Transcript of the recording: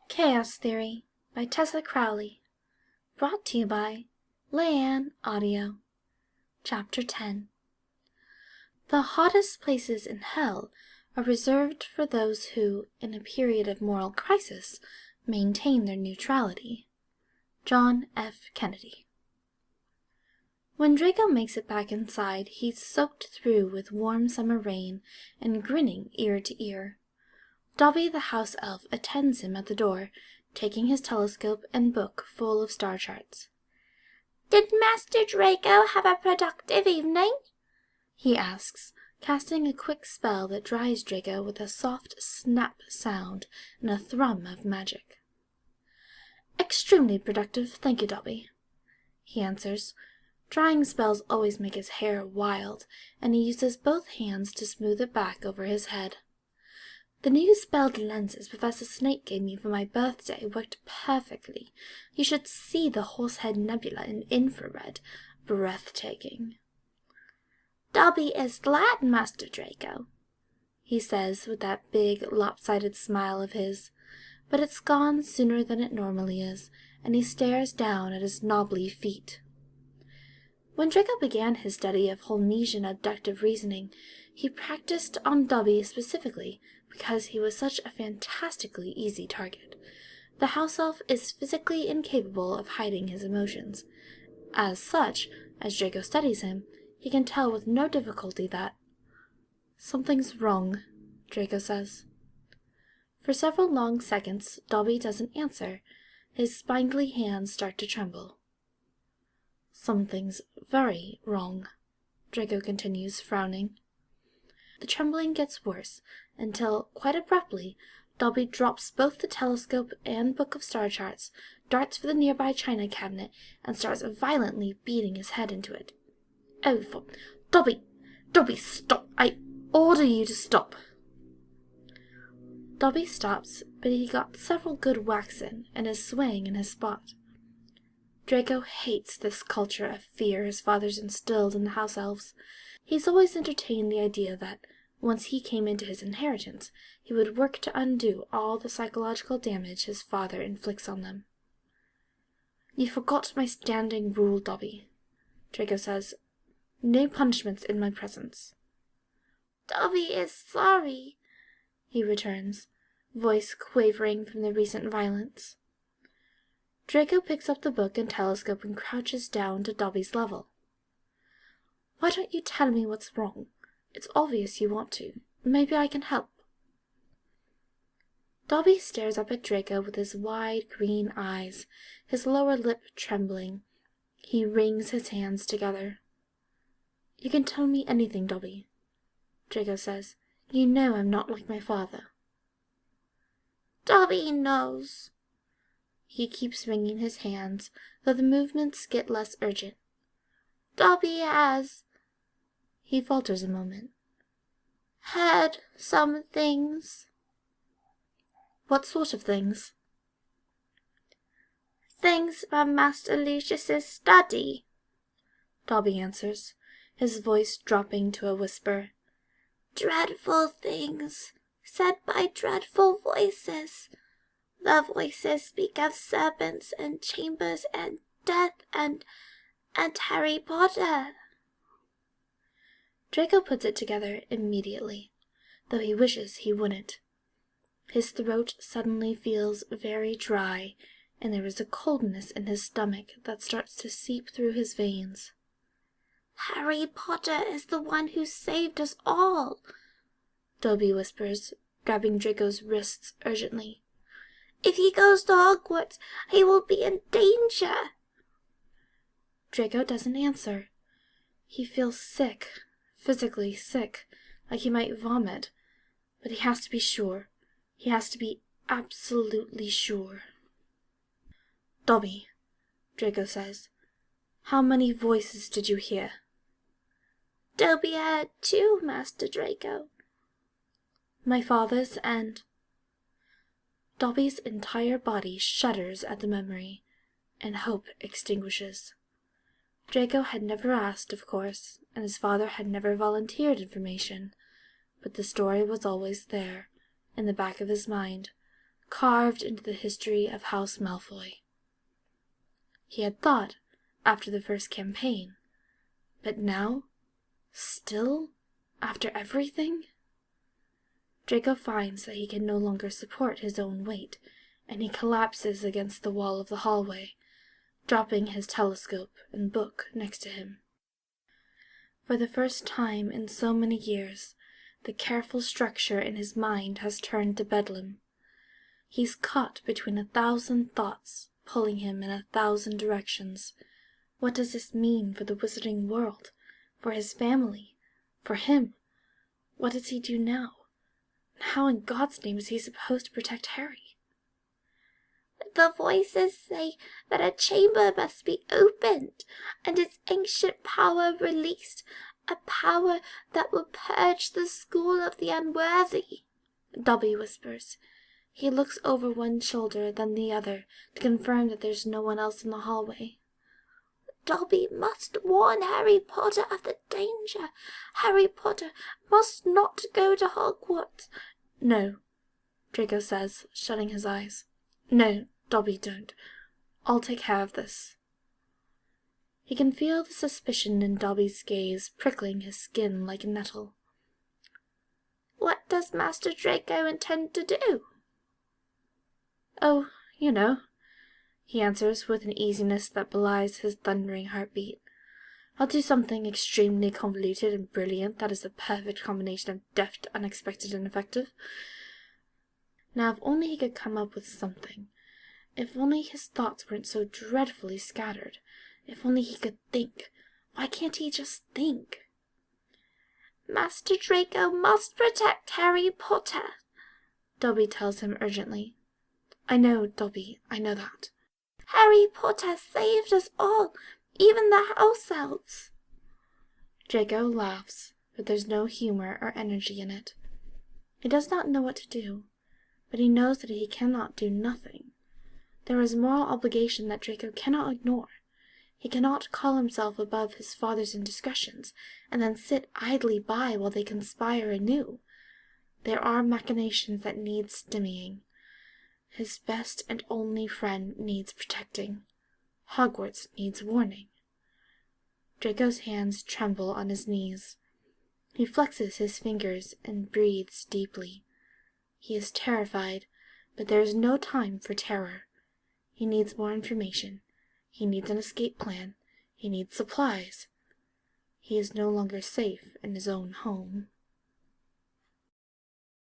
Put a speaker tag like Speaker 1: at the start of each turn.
Speaker 1: Chaos Theory by Tessa Crowley. Brought to you by Leanne Audio. Chapter 10. The hottest places in hell are reserved for those who, in a period of moral crisis, maintain their neutrality. John F. Kennedy. When Draco makes it back inside, he's soaked through with warm summer rain and grinning ear to ear. Dobby the house elf attends him at the door, taking his telescope and book full of star charts.
Speaker 2: "Did Master Draco have a productive evening?"
Speaker 1: he asks, casting a quick spell that dries Draco with a soft snap sound and a thrum of magic. "Extremely productive, thank you, Dobby," he answers. Drying spells always make his hair wild, and he uses both hands to smooth it back over his head. "The new spelled lenses Professor Snape gave me for my birthday worked perfectly. You should see the Horsehead Nebula in infrared. Breathtaking."
Speaker 2: "Dobby is glad, Master Draco,"
Speaker 1: he says with that big, lopsided smile of his, but it's gone sooner than it normally is, and he stares down at his knobbly feet. When Draco began his study of Holmesian abductive reasoning, he practiced on Dobby specifically because he was such a fantastically easy target. The house elf is physically incapable of hiding his emotions. As such, as Draco studies him, he can tell with no difficulty that "Something's wrong," Draco says. For several long seconds, Dobby doesn't answer. His spindly hands start to tremble. "Something's very wrong," Draco continues, frowning. The trembling gets worse, until, quite abruptly, Dobby drops both the telescope and book of star charts, darts for the nearby china cabinet, and starts violently beating his head into it. "Oh, Dobby, stop! I order you to stop!" Dobby stops, but he got several good whacks in, and is swaying in his spot. Draco hates this culture of fear his father's instilled in the house elves. He's always entertained the idea that, once he came into his inheritance, he would work to undo all the psychological damage his father inflicts on them. "You forgot my standing rule, Dobby," Draco says. "No punishments in my presence."
Speaker 2: "Dobby is sorry,"
Speaker 1: he returns, voice quavering from the recent violence. Draco picks up the book and telescope and crouches down to Dobby's level. "Why don't you tell me what's wrong? It's obvious you want to. Maybe I can help." Dobby stares up at Draco with his wide green eyes, his lower lip trembling. He wrings his hands together. "You can tell me anything, Dobby," Draco says. "You know I'm not like my father."
Speaker 2: "Dobby knows."
Speaker 1: He keeps wringing his hands, though the movements get less urgent.
Speaker 2: "Dobby has,"
Speaker 1: he falters a moment,
Speaker 2: "heard some things."
Speaker 1: "What sort of things?"
Speaker 2: "Things from Master Lucius's study,"
Speaker 1: Dobby answers, his voice dropping to a whisper.
Speaker 2: "Dreadful things, said by dreadful voices. The voices speak of serpents and chambers and death and Harry Potter."
Speaker 1: Draco puts it together immediately, though he wishes he wouldn't. His throat suddenly feels very dry, and there is a coldness in his stomach that starts to seep through his veins.
Speaker 2: "Harry Potter is the one who saved us all,"
Speaker 1: Dobby whispers, grabbing Draco's wrists urgently.
Speaker 2: "If he goes to Hogwarts, he will be in danger."
Speaker 1: Draco doesn't answer. He feels sick, physically sick, like he might vomit, but he has to be sure. He has to be absolutely sure. "Dobby," Draco says, "how many voices did you hear?"
Speaker 2: "Dobby heard 2, Master Draco."
Speaker 1: "My father's and—" Dobby's entire body shudders at the memory, and hope extinguishes. Draco had never asked, of course, and his father had never volunteered information, but the story was always there, in the back of his mind, carved into the history of House Malfoy. He had thought, after the first campaign, but now, still, after everything? Draco finds that he can no longer support his own weight, and he collapses against the wall of the hallway, dropping his telescope and book next to him. For the first time in so many years, the careful structure in his mind has turned to bedlam. He's caught between 1,000 thoughts, pulling him in 1,000 directions. What does this mean for the wizarding world, for his family, for him? What does he do now? And how in God's name is he supposed to protect Harry?
Speaker 2: The voices say that a chamber must be opened, and its ancient power released, a power that will purge the school of the unworthy,
Speaker 1: Dobby whispers. He looks over one shoulder, then the other, to confirm that there's no one else in the hallway.
Speaker 2: Dobby must warn Harry Potter of the danger. Harry Potter must not go to Hogwarts.
Speaker 1: No, Draco says, shutting his eyes. No, Dobby, don't. I'll take care of this. He can feel the suspicion in Dobby's gaze prickling his skin like a nettle.
Speaker 2: What does Master Draco intend to do?
Speaker 1: Oh, you know, he answers with an easiness that belies his thundering heartbeat. I'll do something extremely convoluted and brilliant that is the perfect combination of deft, unexpected, and effective. Now, if only he could come up with something. If only his thoughts weren't so dreadfully scattered. If only he could think. Why can't he just think?
Speaker 2: Master Draco must protect Harry Potter,
Speaker 1: Dobby tells him urgently. I know, Dobby, I know that.
Speaker 2: Harry Potter saved us all, even the house elves.
Speaker 1: Draco laughs, but there's no humor or energy in it. He does not know what to do, but he knows that he cannot do nothing. There is moral obligation that Draco cannot ignore. He cannot call himself above his father's indiscretions, and then sit idly by while they conspire anew. There are machinations that need stemming. His best and only friend needs protecting. Hogwarts needs warning. Draco's hands tremble on his knees. He flexes his fingers and breathes deeply. He is terrified, but there is no time for terror. He needs more information. He needs an escape plan. He needs supplies. He is no longer safe in his own home.